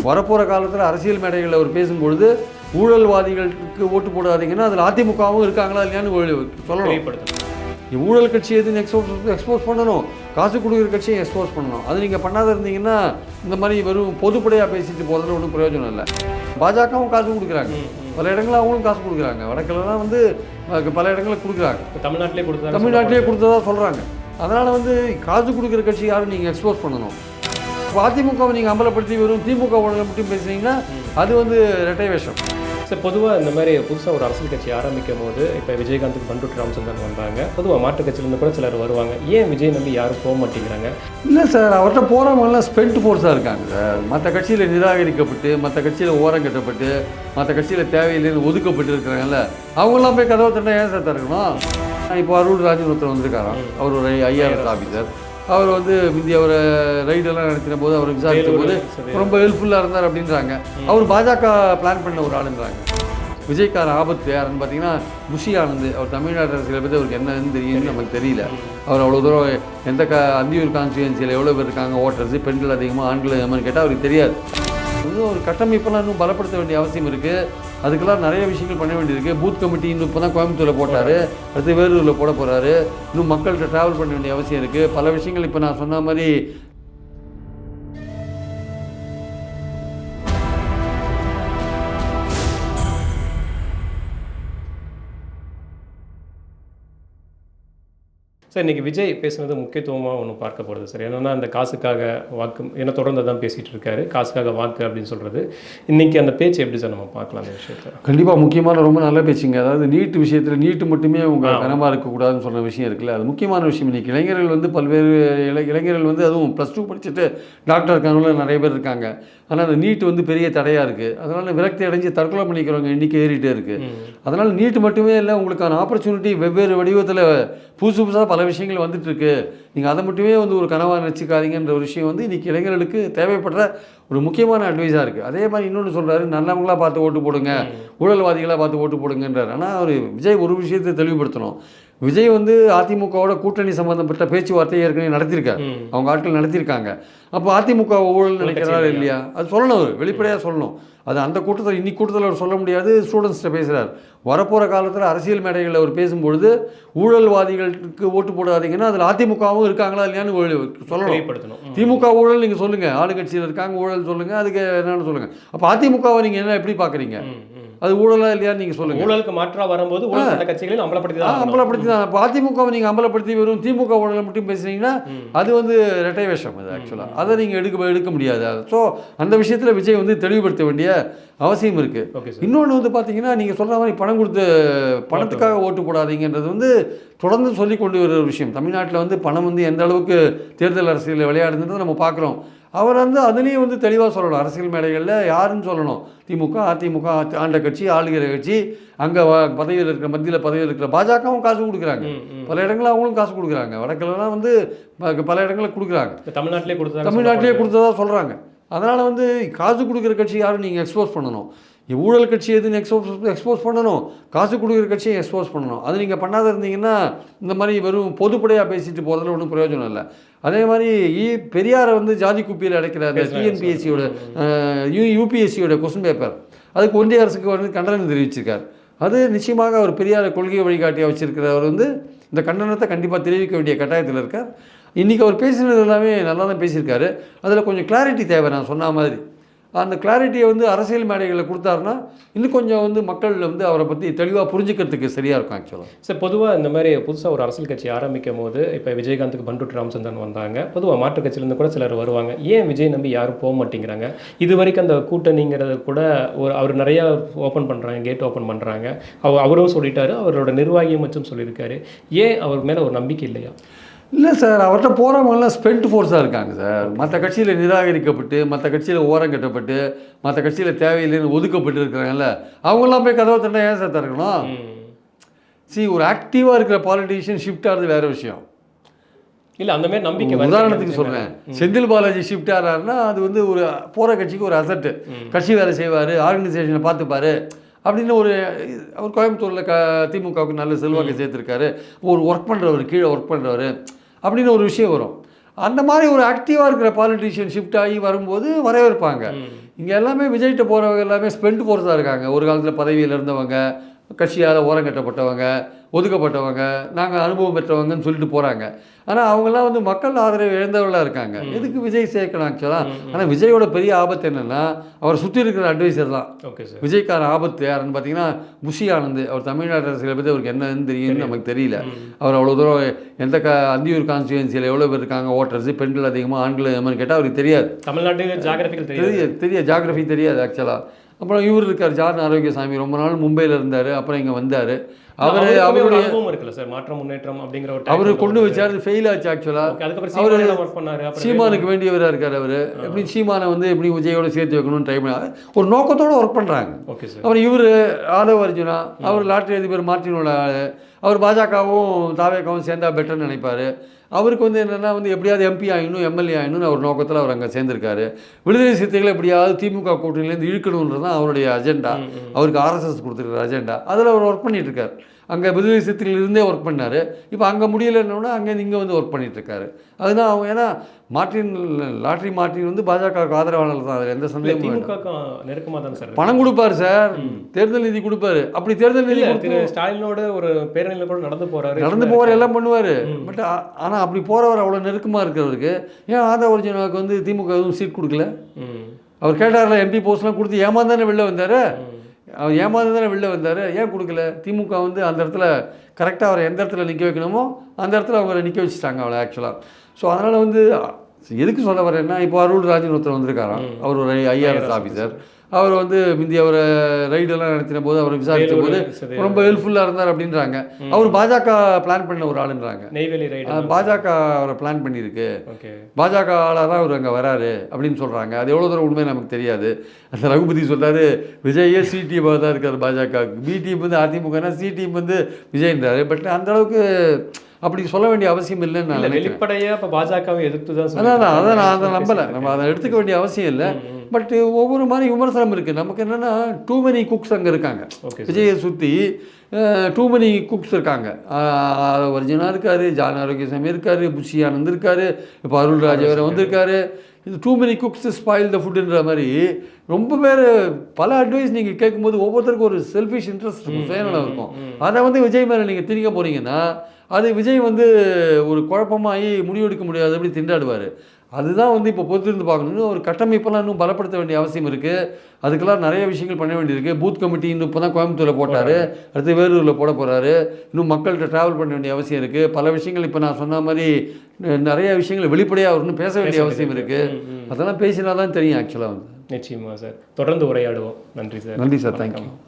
வரப்போகிற காலத்தில் அரசியல் மேடைகளில் அவர் பேசும்பொழுது ஊழல்வாதிகளுக்கு ஓட்டு போடாதீங்கன்னா அதில் அதிமுகவும் இருக்காங்களா இல்லையான்னு சொல்லணும். ஊழல் கட்சி எதுன்னு எக்ஸ்போஸ் பண்ணணும், காசு கொடுக்குற கட்சியை எக்ஸ்போஸ் பண்ணணும். அது நீங்கள் பண்ணாத இருந்தீங்கன்னா இந்த மாதிரி வெறும் பொதுப்படையாக பேசிட்டு போகிறதுல ஒன்றும் பிரயோஜனம் இல்லை. பாஜகவும் காசு கொடுக்குறாங்க, பல இடங்களில் அவங்களும் காசு கொடுக்குறாங்க. வடக்கிலலாம் வந்து பல இடங்களில் கொடுக்குறாங்க, தமிழ்நாட்டிலே கொடுத்ததா சொல்கிறாங்க. அதனால் வந்து காசு கொடுக்குற கட்சி யாரும் நீங்கள் எக்ஸ்போஸ் பண்ணணும். அதிமுகவை நீங்கள் அம்பலப்படுத்தி வெறும் திமுக ஊழலை மட்டும் பேசுனீங்கன்னா அது வந்து இரட்டை வேஷம். சார், பொதுவாக இந்த மாதிரி புதுசாக ஒரு அரசியல் கட்சி ஆரம்பிக்கும் போது இப்போ விஜயகாந்துக்கு பண்ருட்டி ராமச்சந்திரன் வந்தாங்க, பொதுவாக மாற்று கட்சியிலேருந்து கூட சிலர் வருவாங்க. ஏன் விஜய் நம்பி யாரும் போக மாட்டேங்கிறாங்க? இல்லை சார், அவர்கிட்ட போகிறவங்கலாம் ஸ்பெண்ட் ஃபோர்ஸாக இருக்காங்க சார். மற்ற கட்சியில் நிராகரிக்கப்பட்டு, மற்ற கட்சியில் ஓரம் கட்டப்பட்டு, மற்ற கட்சியில் தேவையில்லைன்னு ஒதுக்கப்பட்டு இருக்கிறாங்கல்ல, அவங்களாம் போய் கதவை தண்டை ஏன் சார் திறக்கணும்? இப்போ அருள் ராஜன் ஒருத்தர் வந்திருக்காராம், அவர் ஒரு IAS ஆஃபீஸர். அவர் வந்து முந்தைய அவரை ரைடெல்லாம் நடத்தின போது அவர் விசாரித்த போது ரொம்ப ஹெல்ப்ஃபுல்லாக இருந்தார் அப்படின்றாங்க. அவர் பாஜக பிளான் பண்ண ஒரு ஆளுன்றாங்க. விஜய்க்கார ஆபத்து யாருன்னு பார்த்தீங்கன்னா முஷி ஆனந்த். அவர் தமிழ்நாடு அரசியலை பற்றி அவருக்கு என்னன்னு தெரியும்னு நமக்கு தெரியல. அவர் அவ்வளோ தூரம் எந்த அந்தியூர் கான்ஸ்டியூன்சியில் எவ்வளோ பேர் இருக்காங்க ஓட்டர்ஸ், பெண்கள் அதிகமாக ஆண்கள் அதிகமாக கேட்டால் அவருக்கு தெரியாது. இன்னும் ஒரு கட்டமைப்பெல்லாம் இன்னும் பலப்படுத்த வேண்டிய அவசியம் இருக்குது. அதுக்கெல்லாம் நிறைய விஷயங்கள் பண்ண வேண்டியிருக்கு. பூத் கமிட்டி இன்னும் இப்போ தான் கோயம்புத்தூரில் போட்டார், அடுத்து வேலூரில் போட போகிறாரு. இன்னும் மக்கள்கிட்ட ட்ராவல் பண்ண வேண்டிய அவசியம் இருக்குது. பல விஷயங்கள் இப்போ நான் சொன்ன மாதிரி சார், இன்றைக்கி விஜய் பேசுனது முக்கியத்துவமாக ஒன்று பார்க்கப்படுது சார். என்னென்னா அந்த காசுக்காக வாக்கு, என்ன தொடர்ந்து தான் பேசிகிட்டு இருக்காரு, காசுக்காக வாக்கு அப்படின்னு சொல்கிறது. இன்றைக்கி அந்த பேச்சு எப்படி சார் நம்ம பார்க்கலாம் அந்த விஷயத்தை? கண்டிப்பாக முக்கியமான ரொம்ப நல்ல பேச்சுங்க. அதாவது நீட் விஷயத்தில் நீட்டு மட்டுமே உங்கள் கனமாக இருக்கக்கூடாதுன்னு சொன்ன விஷயம் இருக்குல்ல, அது முக்கியமான விஷயம். இன்றைக்கி இளைஞர்கள் வந்து பல்வேறு இளைஞர்கள் வந்து அதுவும் +2 படிச்சுட்டு டாக்டர் இருக்காங்கள நிறைய பேர் இருக்காங்க. ஆனால் அந்த நீட் வந்து பெரிய தடையாக இருக்குது. அதனால் விரக்தி அடைஞ்சு தற்கொலை பண்ணிக்கிறவங்க எண்ணிக்கை ஏறிட்டே இருக்குது. அதனால் நீட் மட்டுமே இல்லை, உங்களுக்கான ஆப்பர்ச்சுனிட்டி வெவ்வேறு வடிவத்தில் புதுசாக பல விஷயங்கள் வந்துட்டுருக்கு. நீங்கள் அதை மட்டுமே வந்து ஒரு கனவாக நினச்சிக்காதீங்கன்ற ஒரு விஷயம் வந்து இன்றைக்கி இளைஞர்களுக்கு தேவைப்படுற ஒரு முக்கியமான அட்வைஸாக இருக்குது. அதே மாதிரி இன்னொன்று சொல்கிறாரு, நல்லவங்களாக பார்த்து ஓட்டு போடுங்க, ஊழல்வாதிகளாக பார்த்து ஓட்டு போடுங்கன்றார். ஆனால் அவர் விஜய் ஒரு விஷயத்தை தெளிவுபடுத்தணும். விஜய் வந்து அதிமுகவோட கூட்டணி சம்மந்தப்பட்ட பேச்சுவார்த்தையை ஏற்கனவே நடத்தியிருக்காரு, அவங்க ஆட்கள் நடத்தியிருக்காங்க. அப்போ அதிமுக ஊழல் நினைக்கிறாரு இல்லையா, அது சொல்லணும், அவர் வெளிப்படையாக சொல்லணும். அது அந்த கூட்டத்தில் இன்னைக்கு கூட்டத்தில் அவர் சொல்ல முடியாது, ஸ்டூடெண்ட்ஸ்கிட்ட பேசுகிறார். வரப்போகிற காலத்தில் அரசியல் மேடைகளில் அவர் பேசும்பொழுது ஊழல்வாதிகளுக்கு ஓட்டு போடாதீங்கன்னா அதில் அதிமுகவும் இருக்காங்களா இல்லையான்னு சொல்லணும். திமுக ஊழல் நீங்கள் சொல்லுங்கள், ஆளுங்கட்சியில் இருக்காங்க ஊழல் சொல்லுங்கள், அதுக்கு என்னென்னு சொல்லுங்கள். அப்போ அதிமுகவை நீங்கள் என்ன எப்படி பார்க்குறீங்க, அது ஊழலாக இல்லையான்னு நீங்கள் சொல்லுங்கள். ஊழலுக்கு மாற்றாக வரும்போது கட்சிகளையும் அம்பலப்படுத்தி தான். இப்போ அதிமுகவை நீங்கள் அம்பலப்படுத்தி வெறும் திமுக ஊழலை மட்டும் பேசுனீங்கன்னா அது வந்து இரட்டை வேஷம். அது ஆக்சுவலாக அதை நீங்கள் எடுக்க முடியாது. ஸோ அந்த விஷயத்தில் விஜய் வந்து தெளிவுபடுத்த வேண்டிய அவசியம் இருக்குது. இன்னொன்று வந்து பார்த்தீங்கன்னா, நீங்கள் சொல்கிற மாதிரி பணம் கொடுத்து பணத்துக்காக ஓட்டு போடாதீங்கன்றது வந்து தொடர்ந்து சொல்லி கொண்டு வர ஒரு விஷயம். தமிழ்நாட்டில் வந்து பணம் வந்து எந்த அளவுக்கு தேர்தல் அரசியலில் விளையாடுன்றதை நம்ம பார்க்குறோம். அவர் வந்து அதுலேயும் வந்து தெளிவாக சொல்லணும். அரசியல் மேடைகளில் யாருன்னு சொல்லணும், திமுக அதிமுக ஆண்ட கட்சி, ஆளுகிற கட்சி, அங்கே பதவியில் இருக்கிற மத்தியில் பதவியில் இருக்கிற பாஜகவும் காசு கொடுக்குறாங்க, பல இடங்களில் அவங்களும் காசு கொடுக்குறாங்க. வடக்கிலலாம் வந்து பல இடங்களில் கொடுக்குறாங்க, தமிழ்நாட்டிலே கொடுத்ததா சொல்கிறாங்க. அதனால் வந்து காசு கொடுக்குற கட்சி யாரும் நீங்கள் எக்ஸ்போஸ் பண்ணணும். ஊழல் கட்சி எதுன்னு எக்ஸ்போஸ் பண்ணணும், காசு கொடுக்குற கட்சியை எக்ஸ்போஸ் பண்ணணும். அது நீங்கள் பண்ணாத இருந்தீங்கன்னா இந்த மாதிரி வெறும் பொதுப்படையாக பேசிட்டு போகிறதுல ஒன்றும் பிரயோஜனம் இல்லை. அதே மாதிரி பெரியாரை வந்து ஜாதி குப்பியில் அடைக்கிற அந்த TNPSCயோட UPSCயோட கொஸ்டின் பேப்பர், அதுக்கு ஒன்றிய அரசுக்கு வந்து கண்டனம் தெரிவிச்சிருக்கார். அது நிச்சயமாக அவர் பெரியாரை கொள்கை வழிகாட்டியாக வச்சிருக்கிறவர் வந்து இந்த கண்டனத்தை கண்டிப்பாக தெரிவிக்க வேண்டிய கட்டாயத்தில் இருக்கார். இன்றைக்கி அவர் பேசினது எல்லாமே நல்லா தான் பேசியிருக்காரு. அதில் கொஞ்சம் கிளாரிட்டி தேவை. நான் சொன்ன மாதிரி அந்த கிளாரிட்டியை வந்து அரசியல் மேடைகளில் கொடுத்தாருன்னா இன்னும் கொஞ்சம் வந்து மக்கள் வந்து அவரை பற்றி தெளிவாக புரிஞ்சுக்கிறதுக்கு சரியாக இருக்கும் ஆக்சுவலாக. சார், பொதுவாக இந்த மாதிரி புதுசாக ஒரு அரசியல் கட்சி ஆரம்பிக்கும் போது இப்போ விஜயகாந்துக்கு பண்ருட்டி ராமச்சந்திரன் வந்தாங்க, பொதுவாக மாற்று கட்சியிலேருந்து கூட சிலர் வருவாங்க. ஏன் விஜய் நம்பி யாரும் போக மாட்டேங்கிறாங்க? இது வரைக்கும் அந்த கூட்டணிங்கிறது கூட அவர் நிறையா ஓப்பன் பண்ணுறாங்க, கேட் ஓப்பன் பண்ணுறாங்க. அவரும் சொல்லிட்டாரு, அவரோட நிர்வாகியும் மற்றும் சொல்லியிருக்காரு. ஏன் அவர் மேலே ஒரு நம்பிக்கை இல்லையா? இல்லை சார், அவர்கிட்ட போகிறவங்கலாம் ஸ்பெண்ட் ஃபோர்ஸாக இருக்காங்க சார். மற்ற கட்சியில் நிராகரிக்கப்பட்டு, மற்ற கட்சியில் ஓரம் கட்டப்பட்டு, மற்ற கட்சியில் தேவையில்லைன்னு ஒதுக்கப்பட்டு இருக்கிறாங்கல்ல, அவங்களாம் போய் கதவை தண்டை ஏன் சார் திறக்கணும்? ஒரு ஆக்டிவாக இருக்கிற பாலிட்டிஷியன் ஷிஃப்ட் ஆகிறது வேறு விஷயம் இல்லை. அந்த மாதிரி நம்பிக்கை உதாரணத்துக்கு சொல்கிறேன், செந்தில் பாலாஜி ஷிஃப்ட் ஆகிறாருன்னா அது வந்து ஒரு போகிற கட்சிக்கு ஒரு அசட்டு, கட்சி வேலை செய்வார், ஆர்கனைசேஷனை பார்த்துப்பார் அப்படின்னு அவர் கோயம்புத்தூரில் திமுகவுக்கு நல்ல செல்வாக்கை சேர்த்துருக்காரு, ஒரு ஒர்க் பண்ணுறவர், கீழே ஒர்க் பண்ணுறவர் அப்படின்னு ஒரு விஷயம் வரும். அந்த மாதிரி ஒரு ஆக்டிவாக இருக்கிற பாலிட்டிஷியன் ஷிஃப்ட் ஆகி வரும்போது வரவேற்பாங்க. இங்கே எல்லாமே விஜய்கிட்ட போகிறவங்க எல்லாமே ஸ்பெண்ட் ஃபோர்ஸாக இருக்காங்க. ஒரு காலத்தில் பதவியில் இருந்தவங்க, கட்சியால் ஓரங்கட்டப்பட்டவங்க, ஒதுக்கப்பட்டவங்க, நாங்கள் அனுபவம் பெற்றவங்கன்னு சொல்லிட்டு போகிறாங்க. ஆனால் அவங்கெல்லாம் வந்து மக்கள் ஆதரவு இழந்தவர்களாக இருக்காங்க. எதுக்கு விஜய் சேர்க்கணும் ஆக்சுவலாக? ஆனால் விஜயோட பெரிய ஆபத்து என்னென்னா அவர் சுற்றி இருக்கிற அட்வைசர் தான். Okay sir. விஜய்க்கான ஆபத்து யாருன்னு பார்த்தீங்கன்னா புஷி ஆனந்த். அவர் தமிழ்நாட்டு அரசியலை பற்றி அவருக்கு என்னன்னு தெரியும்னு நமக்கு தெரியல. அவர் அவ்வளோ தூரம் எந்த அந்தியூர் கான்ஸ்டியூன்சியில் எவ்வளோ பேர் இருக்காங்க ஓட்டர்ஸ், பெண்கள் அதிகமாக ஆண்கள் அதிகமாக கேட்டால் அவருக்கு தெரியாது. தமிழ்நாட்டு ஜாகிரபிக்கல் தெரியாது, ஜாகிரஃபி தெரியாது ஆக்சுவலாக. அப்புறம் இவர் இருக்கார் ஜான் ஆரோக்கியசாமி, ரொம்ப நாள் மும்பையில் இருந்தார், அப்புறம் இங்கே வந்தார். அவருடைய இருக்குல்ல சார், மாற்றம் முன்னேற்றம் அப்படிங்கிற ஒரு அவரு கொண்டு வச்சார், ஃபெயில் ஆச்சு ஆக்சுவலாக. அவர் சீமானுக்கு வேண்டியவராக இருக்கார். அவர் எப்படி சீமானை வந்து எப்படி விஜயோட சேர்த்து வைக்கணும்னு ட்ரை பண்ண ஒரு நோக்கத்தோடு ஒர்க் பண்ணுறாங்க. Okay sir. அப்புறம் இவர் ஆதவ அர்ஜுனா, அவர் லாட்டரி அதிபர் மார்ட்டினோட ஆள். அவர் பாஜகவும் தாவேக்காவும் சேர்ந்தா பெட்டர்னு நினைப்பார். அவருக்கு வந்து என்னென்னா வந்து எப்படியாவது எம்பி ஆகணும், எம்எல்ஏ ஆகணும்னு அவர் நோக்கத்தில் அவர் அங்கே சேர்ந்திருக்காரு. விடுதலை சிறுத்தைகளை எப்படியாவது திமுக கூட்டணியிலேருந்து இழுக்கணுன்றது தான் அவருடைய அஜெண்டா. அவருக்கு ஆர்எஸ்எஸ் கொடுத்துருக்குற அஜெண்டா. அதில் அவர் ஒர்க் பண்ணிகிட்டு இருக்கார். அங்கே விடுதலை சிறுத்தைகளிலிருந்தே ஒர்க் பண்ணார். இப்போ அங்கே முடியலைன்னா அங்கேருந்து இங்கே வந்து ஒர்க் பண்ணிகிட்ருக்காரு. அதுதான் அவங்க. ஏன்னா லாட்ரி மார்ட்டின் வந்து பாஜகவுக்கு ஆதரவாளர் தான், அதில் எந்த சந்தேகமும் நெருக்கமாக தான் சார். பணம் கொடுப்பார் சார், தேர்தல் நிதி கொடுப்பாரு. அப்படி தேர்தல் நிதி ஸ்டாலினோட ஒரு பேரணியில் கூட நடந்து போகிற எல்லாம் பண்ணுவார். பட் ஆனால் அப்படி போகிறவர் அவ்வளோ நெருக்கமாக இருக்கிறவருக்கு ஏன் ஆதவ அர்ஜுனாவுக்கு வந்து திமுக எதுவும் சீட் கொடுக்கல? அவர் கேட்டார்ல எம்பி போஸ்ட்லாம் கொடுத்து ஏமாந்தானே வெளில வந்தார். அவர் ஏமாந்து தானே வெளில வந்தார். ஏன் கொடுக்கல? திமுக வந்து அந்த இடத்துல கரெக்டாக அவரை எந்த இடத்துல நிற்க வைக்கணுமோ அந்த இடத்துல அவங்கள நிற்க வச்சுட்டாங்க அவளை ஆக்சுவலாக. ஸோ அதனால் வந்து எதுக்கு சொல்ல வரேன்னா, இப்போ அருள் ராஜன் ஒருத்தர் வந்திருக்காராம். அவர் ஒரு ஐஆர்எஸ் ஆஃபீஸர். அவர் வந்து முந்தி அவரை ரைடெல்லாம் நடத்தின போது அவரை விசாரித்த போது ரொம்ப ஹெல்ப்ஃபுல்லாக இருந்தார் அப்படின்றாங்க. அவர் பாஜக பிளான் பண்ண ஒரு ஆளுன்றாங்க. பாஜக அவரை பிளான் பண்ணியிருக்கு, பாஜக ஆளாக தான் அவர் அங்கே வராரு அப்படின்னு சொல்கிறாங்க. அது எவ்வளோ தூரம் உண்மை நமக்கு தெரியாது. அந்த ரகுபதி சொல்கிறாரு விஜயே சி டீமாக தான் இருக்கார் பாஜகவுக்கு, பி டீம் வந்து அதிமுகனா சி டீம் வந்து விஜய்ன்றாரு. பட் அந்தளவுக்கு அப்படி சொல்ல வேண்டிய அவசியம் இல்லைன்னு நான் வெளிப்படையாக இப்போ பாஜகவை எதிர்த்து தான். அதான் நான் அதை நம்பலை. நம்ம அதை எடுத்துக்க வேண்டிய அவசியம் இல்லை. பட் ஒவ்வொரு மாதிரி விமர்சனம் இருக்குது. நமக்கு என்னென்னா டூ மெனி குக்ஸ் அங்கே இருக்காங்க. விஜயை சுற்றி டூ மெனி குக்ஸ் இருக்காங்க. அர்ஜுனா இருக்கார், ஜான் ஆரோக்கியசாமி இருக்கார், புஷி ஆனந்த் இருக்கார், இப்போ அருள்ராஜ் வேறு வந்திருக்காரு. இது too many cooks spoil the ஃபுட்டுன்ற மாதிரி ரொம்ப பேர் பல அட்வைஸ் நீங்கள் கேட்கும்போது ஒவ்வொருத்தருக்கும் ஒரு செல்ஃபிஷ் இன்ட்ரெஸ்ட் இருக்கும், சுயநலம் இருக்கும். அதை வந்து விஜய் மேலே நீங்கள் திணிக்க போகிறீங்கன்னா அது விஜய் வந்து ஒரு குழப்பமாகி முடிவெடுக்க முடியாது, அப்படி திண்டாடுவார். அதுதான் வந்து இப்போ பொறுத்திருந்து பார்க்கணும். ஒரு கட்டமைப்பெல்லாம் இன்னும் பலப்படுத்த வேண்டிய அவசியம் இருக்குது. அதுக்கெல்லாம் நிறைய விஷயங்கள் பண்ண வேண்டியிருக்கு. பூத் கமிட்டி இன்னும் இப்போ தான் கோயம்புத்தூரில் போட்டார், அடுத்து வேலூரில் போட போகிறாரு. இன்னும் மக்கள்கிட்ட ட்ராவல் பண்ண வேண்டிய அவசியம் இருக்குது. பல விஷயங்கள் இப்போ நான் சொன்ன மாதிரி நிறைய விஷயங்கள் வெளிப்படையாக அவருன்னு பேச வேண்டிய அவசியம் இருக்குது. அதெல்லாம் பேசினா தான் தெரியும் ஆக்சுவலாக வந்து. நிச்சயமாக சார். தொடர்ந்து உரையாடுவோம். நன்றி சார். நன்றி சார். தேங்க்யூ.